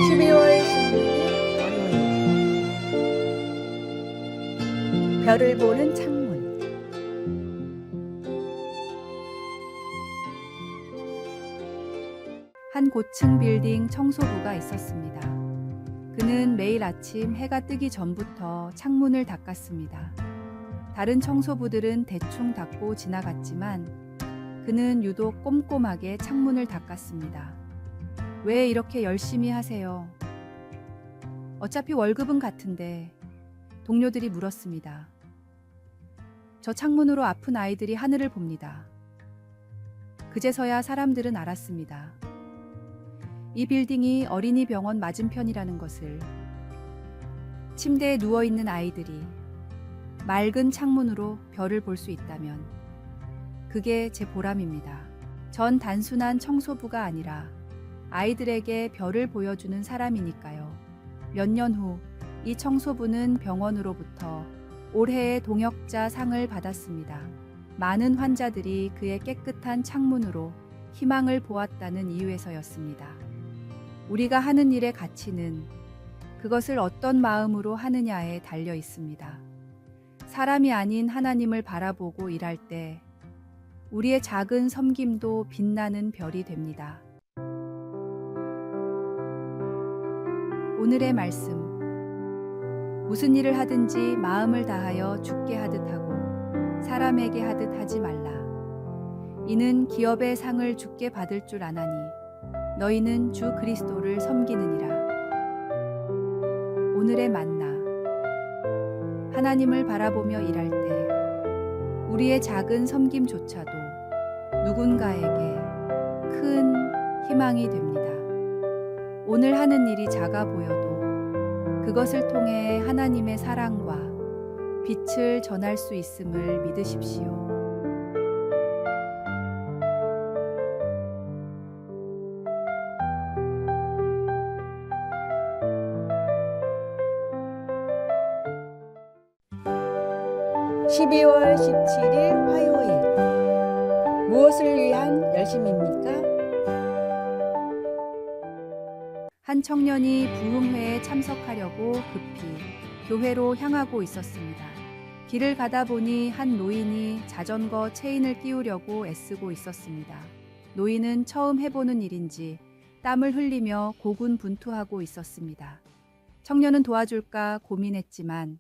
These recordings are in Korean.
12월 16일 월요일. 별을 보는 창문. 한 고층 빌딩 청소부가 있었습니다. 그는 매일 아침 해가 뜨기 전부터 창문을 닦았습니다. 다른 청소부들은 대충 닦고 지나갔지만 그는 유독 꼼꼼하게 창문을 닦았습니다. 왜 이렇게 열심히 하세요? 어차피 월급은 같은데, 동료들이 물었습니다. 저 창문으로 아픈 아이들이 하늘을 봅니다. 그제서야 사람들은 알았습니다. 이 빌딩이 어린이 병원 맞은편이라는 것을. 침대에 누워있는 아이들이 맑은 창문으로 별을 볼 수 있다면 그게 제 보람입니다. 전 단순한 청소부가 아니라 아이들에게 별을 보여주는 사람이니까요. 몇 년 후 이 청소부는 병원으로부터 올해의 동역자 상을 받았습니다. 많은 환자들이 그의 깨끗한 창문으로 희망을 보았다는 이유에서였습니다. 우리가 하는 일의 가치는 그것을 어떤 마음으로 하느냐에 달려 있습니다. 사람이 아닌 하나님을 바라보고 일할 때 우리의 작은 섬김도 빛나는 별이 됩니다. 오늘의 말씀. 무슨 일을 하든지 마음을 다하여 주께 하듯 하고 사람에게 하듯 하지 말라. 이는 기업의 상을 주께 받을 줄 아나니 너희는 주 그리스도를 섬기느니라. 오늘의 만나. 하나님을 바라보며 일할 때 우리의 작은 섬김조차도 누군가에게 큰 희망이 됩니다. 오늘 하는 일이 작아 보여도 그것을 통해 하나님의 사랑과 빛을 전할 수 있음을 믿으십시오. (12월 17일) 화요일. 무엇을 위한 열심입니까? 한 청년이 부흥회에 참석하려고 급히 교회로 향하고 있었습니다. 길을 가다 보니 한 노인이 자전거 체인을 끼우려고 애쓰고 있었습니다. 노인은 처음 해보는 일인지 땀을 흘리며 고군분투하고 있었습니다. 청년은 도와줄까 고민했지만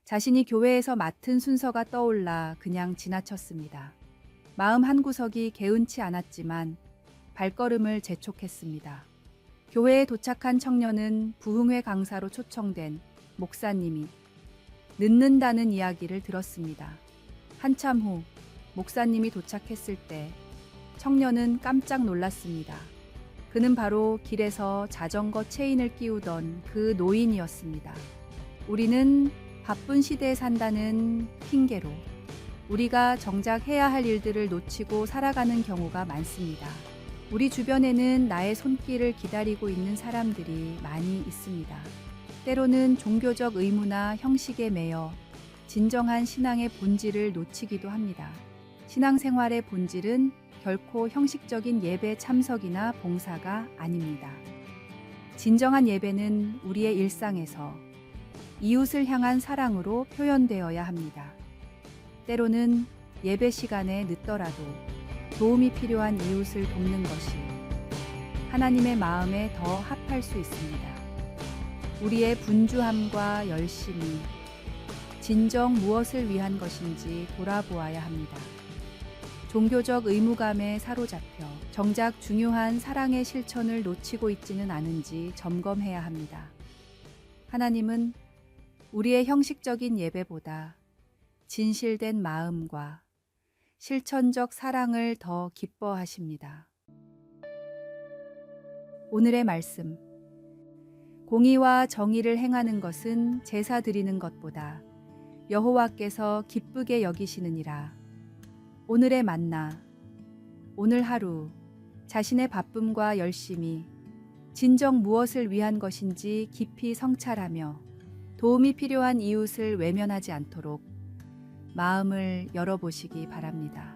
자신이 교회에서 맡은 순서가 떠올라 그냥 지나쳤습니다. 마음 한구석이 개운치 않았지만 발걸음을 재촉했습니다. 교회에 도착한 청년은 부흥회 강사로 초청된 목사님이 늦는다는 이야기를 들었습니다. 한참 후 목사님이 도착했을 때 청년은 깜짝 놀랐습니다. 그는 바로 길에서 자전거 체인을 끼우던 그 노인이었습니다. 우리는 바쁜 시대에 산다는 핑계로 우리가 정작 해야 할 일들을 놓치고 살아가는 경우가 많습니다. 우리 주변에는 나의 손길을 기다리고 있는 사람들이 많이 있습니다. 때로는 종교적 의무나 형식에 매여 진정한 신앙의 본질을 놓치기도 합니다. 신앙생활의 본질은 결코 형식적인 예배 참석이나 봉사가 아닙니다. 진정한 예배는 우리의 일상에서 이웃을 향한 사랑으로 표현되어야 합니다. 때로는 예배 시간에 늦더라도 도움이 필요한 이웃을 돕는 것이 하나님의 마음에 더 합할 수 있습니다. 우리의 분주함과 열심이 진정 무엇을 위한 것인지 돌아보아야 합니다. 종교적 의무감에 사로잡혀 정작 중요한 사랑의 실천을 놓치고 있지는 않은지 점검해야 합니다. 하나님은 우리의 형식적인 예배보다 진실된 마음과 실천적 사랑을 더 기뻐하십니다. 오늘의 말씀. 공의와 정의를 행하는 것은 제사 드리는 것보다 여호와께서 기쁘게 여기시느니라. 오늘의 만나. 오늘 하루 자신의 바쁨과 열심이 진정 무엇을 위한 것인지 깊이 성찰하며 도움이 필요한 이웃을 외면하지 않도록 마음을 열어보시기 바랍니다.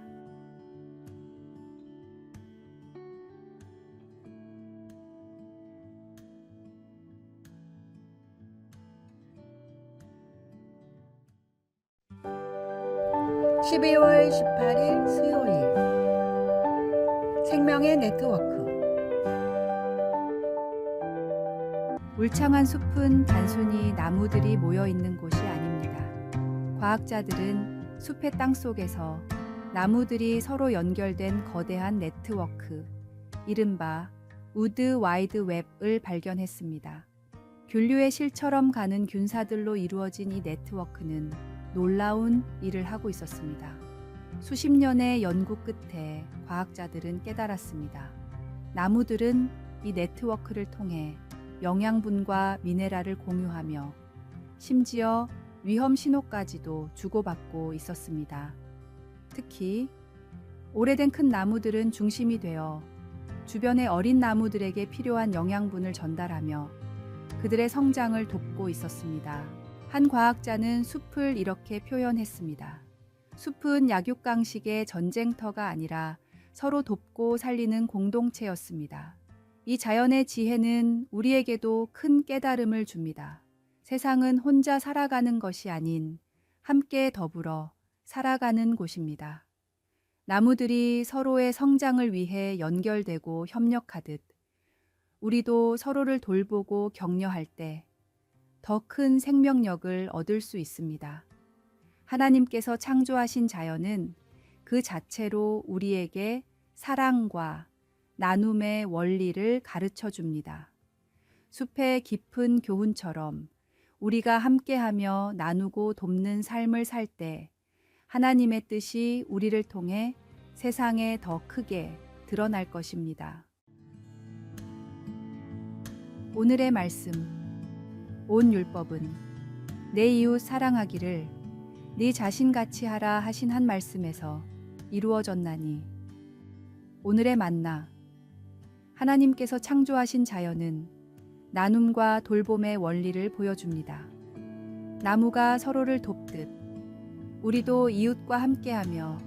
(12월 18일) 수요일 생명의 네트워크. 울창한 숲은 단순히 나무들이 모여 있는 곳이 아닙니다. 과학자들은 숲의 땅 속에서 나무들이 서로 연결된 거대한 네트워크, 이른바 우드 와이드 웹을 발견했습니다. 균류의 실처럼 가는 균사들로 이루어진 이 네트워크는 놀라운 일을 하고 있었습니다. 수십 년의 연구 끝에 과학자들은 깨달았습니다. 나무들은 이 네트워크를 통해 영양분과 미네랄을 공유하며 심지어 위험 신호까지도 주고받고 있었습니다. 특히 오래된 큰 나무들은 중심이 되어 주변의 어린 나무들에게 필요한 영양분을 전달하며 그들의 성장을 돕고 있었습니다. 한 과학자는 숲을 이렇게 표현했습니다. 숲은 약육강식의 전쟁터가 아니라 서로 돕고 살리는 공동체였습니다. 이 자연의 지혜는 우리에게도 큰 깨달음을 줍니다. 세상은 혼자 살아가는 것이 아닌 함께 더불어 살아가는 곳입니다. 나무들이 서로의 성장을 위해 연결되고 협력하듯 우리도 서로를 돌보고 격려할 때 더 큰 생명력을 얻을 수 있습니다. 하나님께서 창조하신 자연은 그 자체로 우리에게 사랑과 나눔의 원리를 가르쳐 줍니다. 숲의 깊은 교훈처럼 우리가 함께하며 나누고 돕는 삶을 살 때 하나님의 뜻이 우리를 통해 세상에 더 크게 드러날 것입니다. 오늘의 말씀. 온 율법은 내 이웃 사랑하기를 네 자신같이 하라 하신 한 말씀에서 이루어졌나니. 오늘의 만나. 하나님께서 창조하신 자연은 나눔과 돌봄의 원리를 보여줍니다. 나무가 서로를 돕듯 우리도 이웃과 함께하며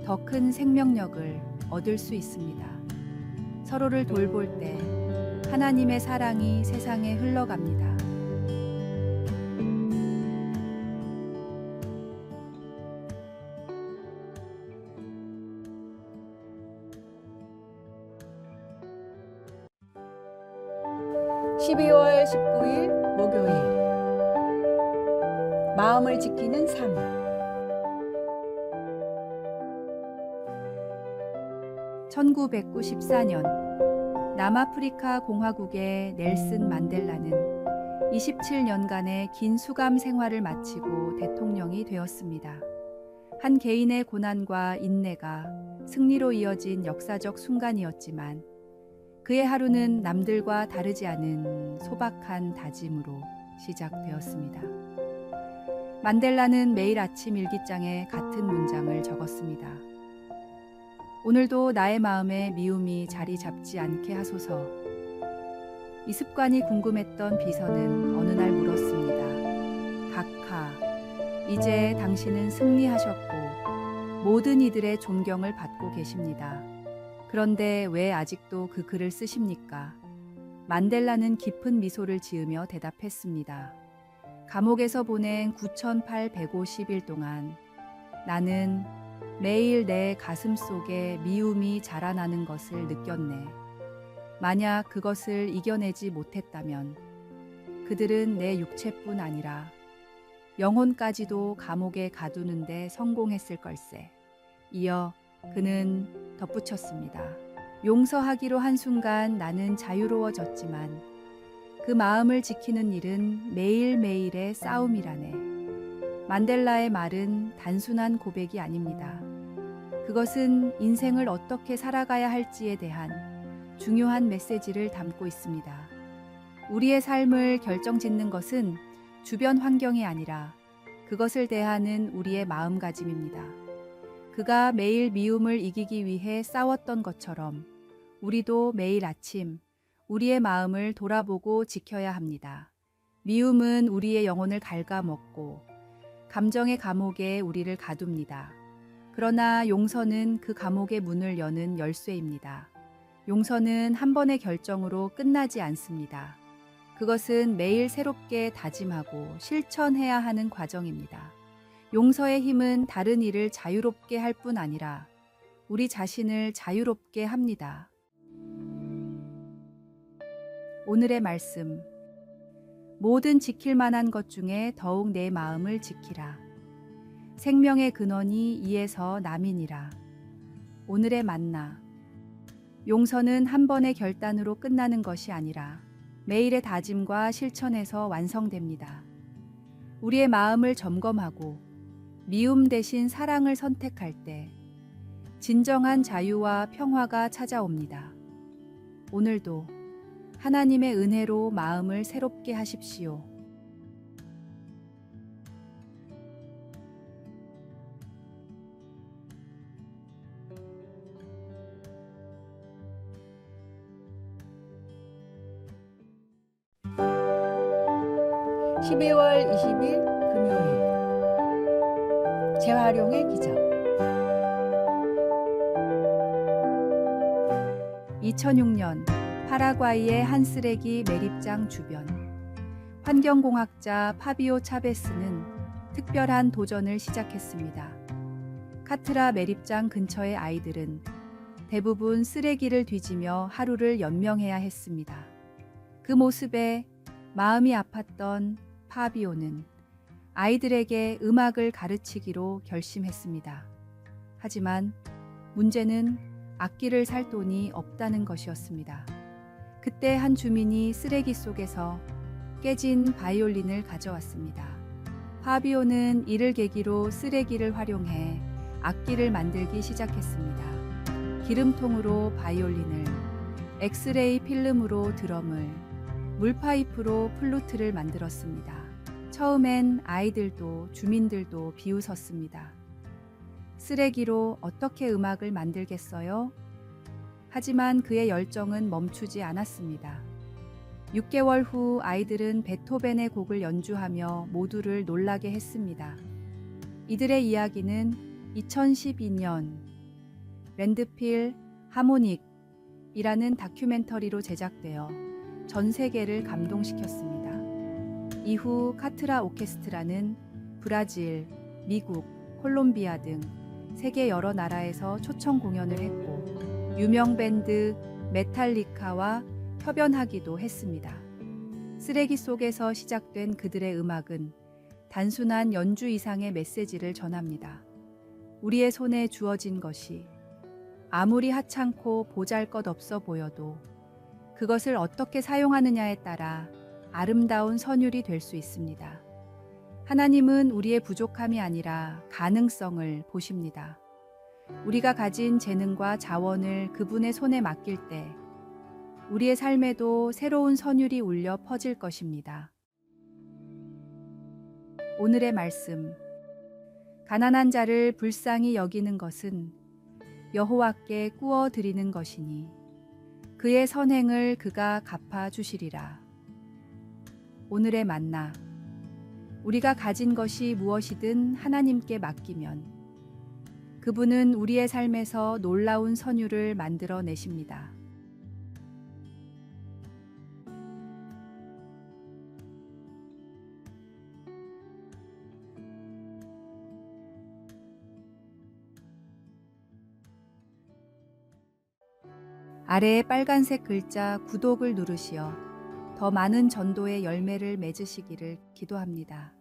더 큰 생명력을 얻을 수 있습니다. 서로를 돌볼 때 하나님의 사랑이 세상에 흘러갑니다. (12월 19일) 목요일 마음을 지키는 삶. (1994년) 남아프리카 공화국의 넬슨 만델라는 27년간의 긴 수감 생활을 마치고 대통령이 되었습니다. 한 개인의 고난과 인내가 승리로 이어진 역사적 순간이었지만 그의 하루는 남들과 다르지 않은 소박한 다짐으로 시작되었습니다. 만델라는 매일 아침 일기장에 같은 문장을 적었습니다. 오늘도 나의 마음에 미움이 자리 잡지 않게 하소서. 이 습관이 궁금했던 비서는 어느 날 물었습니다. 각하, 이제 당신은 승리하셨고 모든 이들의 존경을 받고 계십니다. 그런데 왜 아직도 그 글을 쓰십니까? 만델라는 깊은 미소를 지으며 대답했습니다. 감옥에서 보낸 9,850일 동안 나는 매일 내 가슴 속에 미움이 자라나는 것을 느꼈네. 만약 그것을 이겨내지 못했다면 그들은 내 육체뿐 아니라 영혼까지도 감옥에 가두는데 성공했을 걸세. 이어 그는 덧붙였습니다. 용서하기로 한순간 나는 자유로워졌지만 그 마음을 지키는 일은 매일매일의 싸움이라네. 만델라의 말은 단순한 고백이 아닙니다. 그것은 인생을 어떻게 살아가야 할지에 대한 중요한 메시지를 담고 있습니다. 우리의 삶을 결정짓는 것은 주변 환경이 아니라 그것을 대하는 우리의 마음가짐입니다. 그가 매일 미움을 이기기 위해 싸웠던 것처럼 우리도 매일 아침 우리의 마음을 돌아보고 지켜야 합니다. 미움은 우리의 영혼을 갉아먹고 감정의 감옥에 우리를 가둡니다. 그러나 용서는 그 감옥의 문을 여는 열쇠입니다. 용서는 한 번의 결정으로 끝나지 않습니다. 그것은 매일 새롭게 다짐하고 실천해야 하는 과정입니다. 용서의 힘은 다른 이를 자유롭게 할 뿐 아니라 우리 자신을 자유롭게 합니다. 오늘의 말씀. 모든 지킬 만한 것 중에 더욱 내 마음을 지키라. 생명의 근원이 이에서 남이니라. 오늘의 만나. 용서는 한 번의 결단으로 끝나는 것이 아니라 매일의 다짐과 실천에서 완성됩니다. 우리의 마음을 점검하고 미움 대신 사랑을 선택할 때 진정한 자유와 평화가 찾아옵니다. 오늘도 하나님의 은혜로 마음을 새롭게 하십시오. (12월 20일) 금요일 재활용의 기적. 2006년 파라과이의 한 쓰레기 매립장 주변, 환경공학자 파비오 차베스는 특별한 도전을 시작했습니다. 카트라 매립장 근처의 아이들은 대부분 쓰레기를 뒤지며 하루를 연명해야 했습니다. 그 모습에 마음이 아팠던 파비오는 아이들에게 음악을 가르치기로 결심했습니다. 하지만 문제는 악기를 살 돈이 없다는 것이었습니다. 그때 한 주민이 쓰레기 속에서 깨진 바이올린을 가져왔습니다. 파비오는 이를 계기로 쓰레기를 활용해 악기를 만들기 시작했습니다. 기름통으로 바이올린을, 엑스레이 필름으로 드럼을, 물파이프로 플루트를 만들었습니다. 처음엔 아이들도 주민들도 비웃었습니다. 쓰레기로 어떻게 음악을 만들겠어요? 하지만 그의 열정은 멈추지 않았습니다. 6개월 후 아이들은 베토벤의 곡을 연주하며 모두를 놀라게 했습니다. 이들의 이야기는 2012년 랜드필 하모닉이라는 다큐멘터리로 제작되어 전 세계를 감동시켰습니다. 이후 카트라 오케스트라는 브라질, 미국, 콜롬비아 등 세계 여러 나라에서 초청 공연을 했고 유명 밴드 메탈리카와 협연하기도 했습니다. 쓰레기 속에서 시작된 그들의 음악은 단순한 연주 이상의 메시지를 전합니다. 우리의 손에 주어진 것이 아무리 하찮고 보잘것없어 보여도 그것을 어떻게 사용하느냐에 따라 아름다운 선율이 될 수 있습니다. 하나님은 우리의 부족함이 아니라 가능성을 보십니다. 우리가 가진 재능과 자원을 그분의 손에 맡길 때 우리의 삶에도 새로운 선율이 울려 퍼질 것입니다. 오늘의 말씀. 가난한 자를 불쌍히 여기는 것은 여호와께 꾸어 드리는 것이니 그의 선행을 그가 갚아 주시리라. 오늘의 만나. 우리가 가진 것이 무엇이든 하나님께 맡기면 그분은 우리의 삶에서 놀라운 선율을 만들어 내십니다. 아래의 빨간색 글자 구독을 누르시어 더 많은 전도의 열매를 맺으시기를 기도합니다.